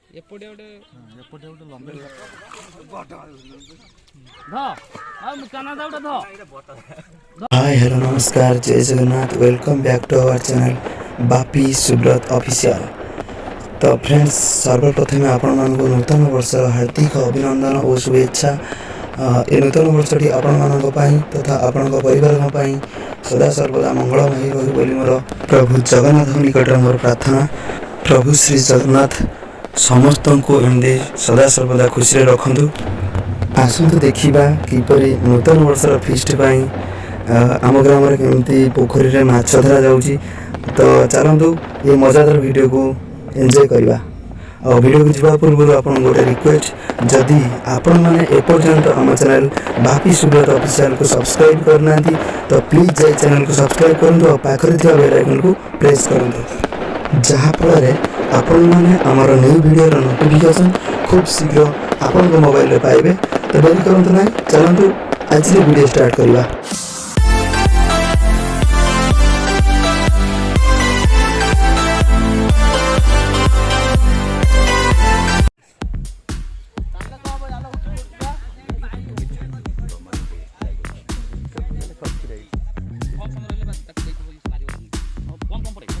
एपटे गोटे एपटे गोटे लंबे हाय हेलो नमस्कार जय Jagannath welcome back to our channel Bapi Subrata official. तो फ्रेंड्स सर्वप्रथमे आपण मानक नूतन वर्ष हार्दिक अभिनंदन और शुभेच्छा। ए नूतन वर्षटी आपण मानक पई तथा आपण परिवार पई सदा सर्वदा मंगलमय रही बोली मोर प्रभु जगन्नाथ निकट मोर प्रार्थना। प्रभु श्री जगन्नाथ समस्त को एमती सदा सर्वदा खुशी रखु। आसतु देखा किपरि नूतन वर्षर फिस्ट पाई आम ग्राम केमती पोखरी में माछ धरा जाऊँगी। तो चलतु ये मजादार वीडियो को एंजॉय करवा। और वीडियो को जावा पूर्व आपन गोटे रिक्वेस्ट, जदि आपण मैंने एपर्यंत आम चैनल बापी सुब्रत ऑफिशियल को सब्सक्राइब करना तो प्लीज जाए चैनल को सब्सक्राइब करूँ और पाखरे थी बेल आइकन को प्रेस करूँ, जहाँफल आपण मैंने आमर न्यू वीडियो नोटिफिकेशन खूब शीघ्र आपण मोबाइल में पाइबे। तो देरी करूँ ना, चलतु आज वीडियो स्टार्ट करवा।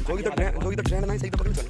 जो तो ट्रेंड नहीं सही तो पकड़ चल।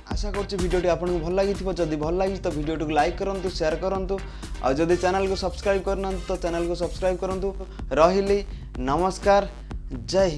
आशा कर भिडियोटी आपको भल लगी जदि भल लगी तो भिडियो को लाइक करूँ, शेयर करूँ और जदि चैनल को सब्सक्राइब करना तो चैनल को सब्सक्राइब करूँ। रही नमस्कार, जय हिंद।